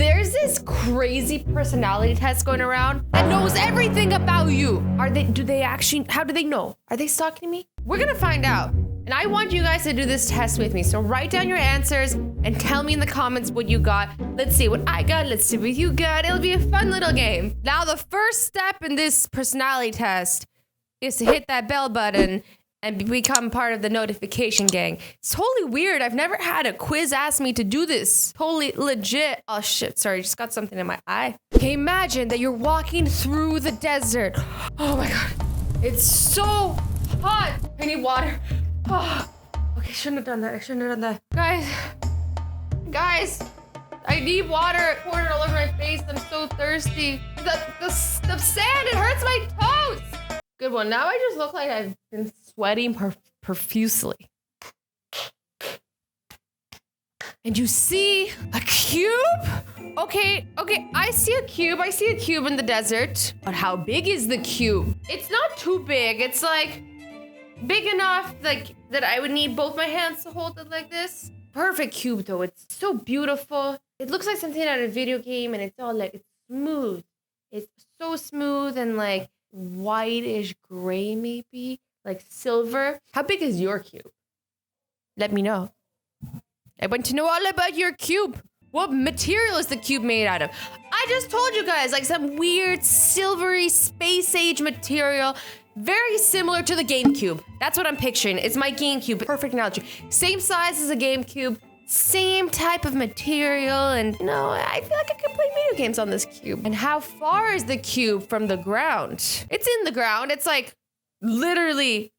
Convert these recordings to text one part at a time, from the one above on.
There's this crazy personality test going around that knows everything about you. How do they know? Are they stalking me? We're gonna find out. And I want you guys to do this test with me. So write down your answers and tell me in the comments what you got. Let's see what I got. Let's see what you got. It'll be a fun little game. Now, the first step in this personality test is to hit that bell button and become part of the notification gang. It's totally weird. I've never had a quiz ask me to do this. Totally legit. Oh shit, sorry, just got something in my eye. Okay, imagine that you're walking through the desert. Oh my God, it's so hot. I need water. Oh, okay, shouldn't have done that. Guys, I need water. It poured all over my face. I'm so thirsty. The sand, it hurts my toes. Good one. Now I just look like I've been sweating profusely. And you see a cube? Okay, I see a cube in the desert. But how big is the cube? It's not too big. It's like big enough like that I would need both my hands to hold it like this. Perfect cube though. It's so beautiful. It looks like something out of a video game, and it's all like, it's smooth. It's so smooth and like whitish gray, maybe like silver. How big is your cube? Let me know. I want to know all about your cube. What material is the cube made out of? I just told you guys, like some weird silvery space age material. Very similar to the GameCube. That's what I'm picturing. It's my GameCube. Perfect analogy. Same size as a GameCube. Same type of material. And, you know, I feel like I could play video games on this cube. And how far is the cube from the ground? It's in the ground. It's like literally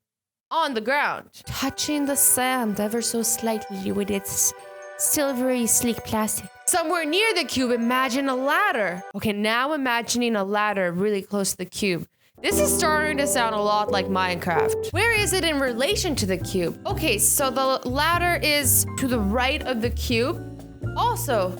on the ground. Touching the sand ever so slightly with its silvery, sleek plastic. Somewhere near the cube, imagine a ladder. Okay, now imagining a ladder really close to the cube. This is starting to sound a lot like Minecraft. Where is it in relation to the cube? Okay, so the ladder is to the right of the cube. Also,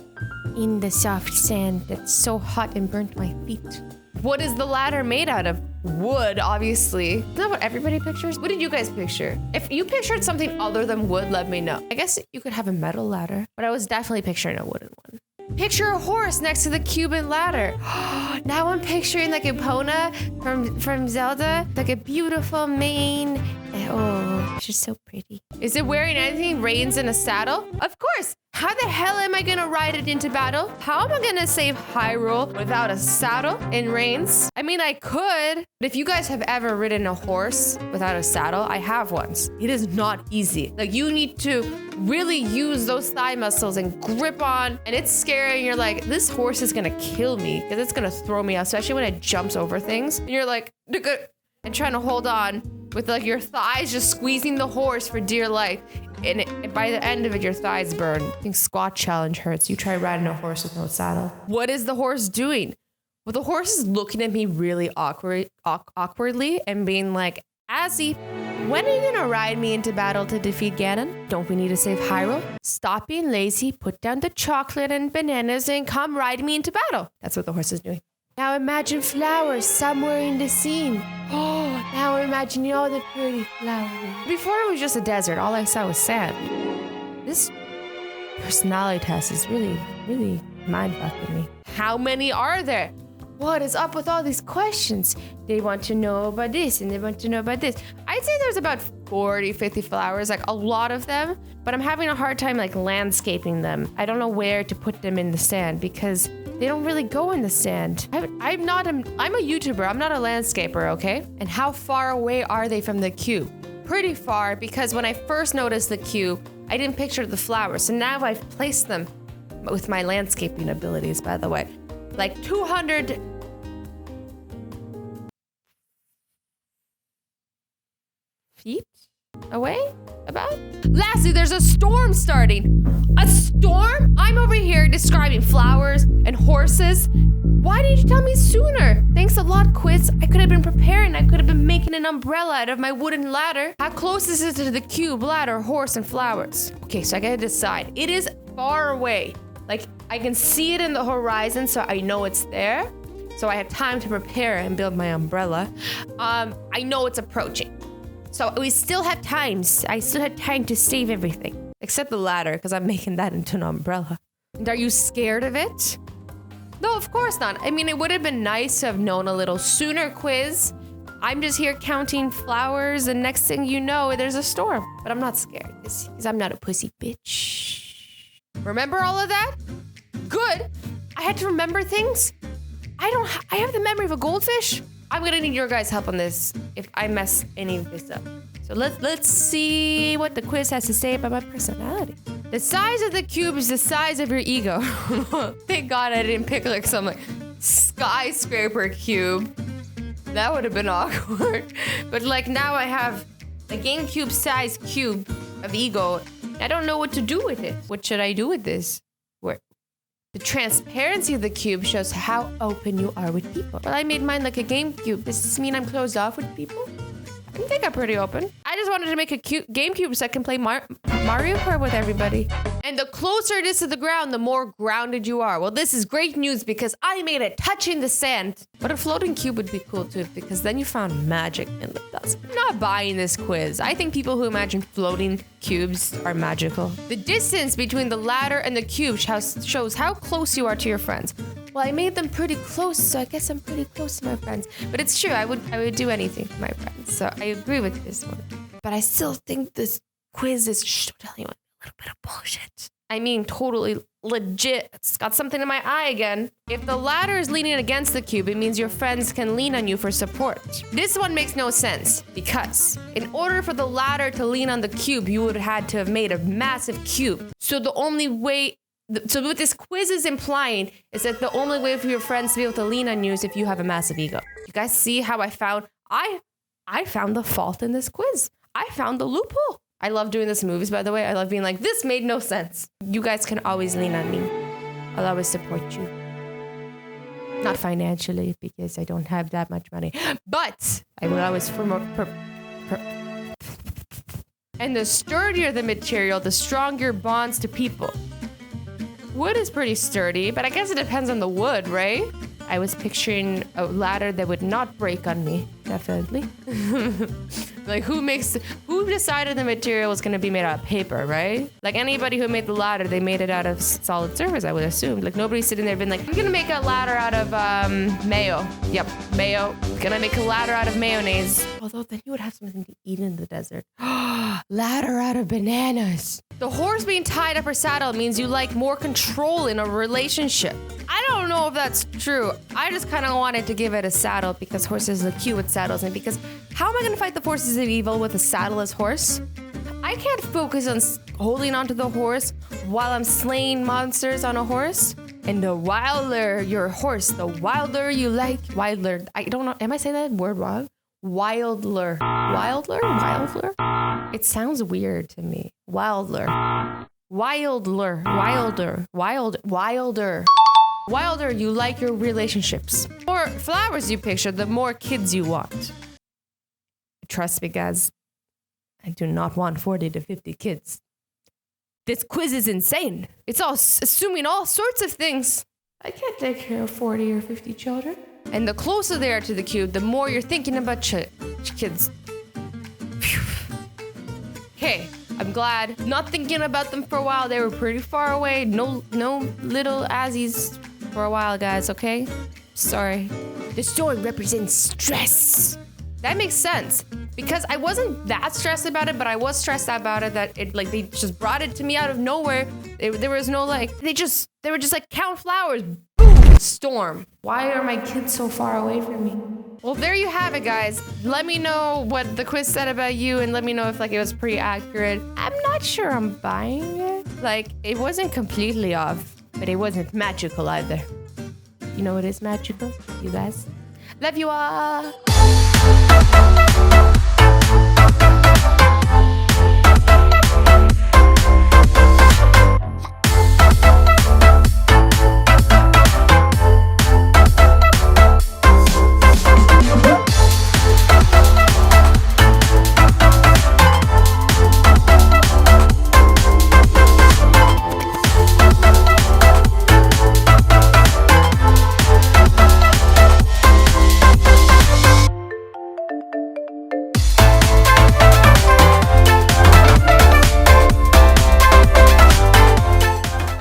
in the soft sand that's so hot and burnt my feet. What is the ladder made out of? Wood, obviously. Is that what everybody pictures? What did you guys picture? If you pictured something other than wood, let me know. I guess you could have a metal ladder, but I was definitely picturing a wooden one. Picture a horse next to the cube and ladder. Now I'm picturing like Epona from Zelda, like a beautiful mane. Oh, she's so pretty. Is it wearing anything? Reins and a saddle? Of course. How the hell am I gonna ride it into battle? How am I gonna save Hyrule without a saddle and reins? I mean, I could, but if you guys have ever ridden a horse without a saddle, I have once. It is not easy. Like, you need to really use those thigh muscles and grip on, and it's scary, and you're like, this horse is gonna kill me because it's gonna throw me out, especially when it jumps over things. And you're like, and trying to hold on with like your thighs just squeezing the horse for dear life. And by the end of it, your thighs burn. I think squat challenge hurts. You try riding a horse with no saddle. What is the horse doing? Well, the horse is looking at me really awkwardly and being like, Azzy, when are you gonna ride me into battle to defeat Ganon? Don't we need to save Hyrule? Stop being lazy, put down the chocolate and bananas, and come ride me into battle. That's what the horse is doing. Now imagine flowers somewhere in the scene. Oh, now we're imagining all the pretty flowers. Before it was just a desert. All I saw was sand. This personality test is really, really mind-fucking me. How many are there? What is up with all these questions? They want to know about this and they want to know about this. I'd say there's about 40, 50 flowers, like a lot of them, but I'm having a hard time like landscaping them. I don't know where to put them in the sand because they don't really go in the sand. I'm a YouTuber, I'm not a landscaper, okay? And how far away are they from the cube? Pretty far, because when I first noticed the cube, I didn't picture the flowers. So now I've placed them with my landscaping abilities, by the way. Like 200 feet away, about? Lastly, there's a storm starting. A storm? I'm over here describing flowers and horses. Why didn't you tell me sooner? Thanks a lot, Quiz. I could have been preparing. I could have been making an umbrella out of my wooden ladder. How close is it to the cube, ladder, horse, and flowers? Okay, so I gotta decide. It is far away. Like, I can see it in the horizon, so I know it's there. So I have time to prepare and build my umbrella. I know it's approaching. So we still have time. I still have time to save everything. Except the ladder, because I'm making that into an umbrella. And are you scared of it? No, of course not. I mean, it would have been nice to have known a little sooner, quiz. I'm just here counting flowers, and next thing you know, there's a storm. But I'm not scared, because I'm not a pussy bitch. Remember all of that? Good. I had to remember things. I have the memory of a goldfish. I'm gonna need your guys' help on this if I mess any of this up. So let's see what the quiz has to say about my personality. The size of the cube is the size of your ego. Thank God I didn't pick like some like skyscraper cube. That would have been awkward. But like now I have a GameCube size cube of ego. I don't know what to do with it. What should I do with this? Where the transparency of the cube shows how open you are with people. Well, I made mine like a GameCube. Does this mean I'm closed off with people? I think I'm pretty open. I just wanted to make a cute GameCube so I can play Mario Kart with everybody. And the closer it is to the ground, the more grounded you are. Well, this is great news because I made it touching the sand. But a floating cube would be cool too, because then you found magic in the dust. I'm not buying this quiz. I think people who imagine floating cubes are magical. The distance between the ladder and the cube shows how close you are to your friends. Well, I made them pretty close, so I guess I'm pretty close to my friends. But it's true, I would do anything for my friends. So I agree with this one. But I still think this quiz is, tell you what, a little bit of bullshit. I mean, totally legit. It's got something in my eye again. If the ladder is leaning against the cube, it means your friends can lean on you for support. This one makes no sense because in order for the ladder to lean on the cube, you would have had to have made a massive cube. So the only way So what this quiz is implying is that the only way for your friends to be able to lean on you is if you have a massive ego. You guys see how I found the fault in this quiz. I found the loophole. I love doing this in movies, by the way. I love being like, this made no sense. You guys can always lean on me. I'll always support you. Not financially, because I don't have that much money. But I will always and the sturdier the material, the stronger bonds to people. Wood is pretty sturdy, but I guess it depends on the wood, right? I was picturing a ladder that would not break on me, definitely. Like who decided the material was gonna be made out of paper, right? Like anybody who made the ladder, they made it out of solid surface, I would assume. Like nobody's sitting there being like, I'm gonna make a ladder out of mayo. Yep, mayo. Gonna make a ladder out of mayonnaise. Although then you would have something to eat in the desert. Ladder out of bananas. The horse being tied up or saddled means you like more control in a relationship. I don't know if that's true. I just kind of wanted to give it a saddle because horses are cute with saddles, and because how am I going to fight the forces of evil with a saddleless horse? I can't focus on holding onto the horse while I'm slaying monsters on a horse. And the wilder your horse, the wilder you like. Wilder. I don't know. Am I saying that word wrong? Wildler. Wildler? It sounds weird to me. Wildler. Wilder, you like your relationships. The more flowers you picture, the more kids you want. Trust me, guys. I do not want 40 to 50 kids. This quiz is insane. It's all assuming all sorts of things. I can't take care of 40 or 50 children. And the closer they are to the cube, the more you're thinking about kids. Okay, I'm glad. Not thinking about them for a while. They were pretty far away. No little Azzies for a while, guys, okay? Sorry. The story represents stress. That makes sense. Because I wasn't that stressed about it, but I was stressed about it that it like they just brought it to me out of nowhere. There was no like they were just like count flowers. Boom! Storm. Why are my kids so far away from me? Well, there you have it, guys. Let me know what the quiz said about you, and let me know if like it was pretty accurate. I'm not sure I'm buying it. Like it wasn't completely off, but it wasn't magical either. You know what is magical, you guys? Love you all.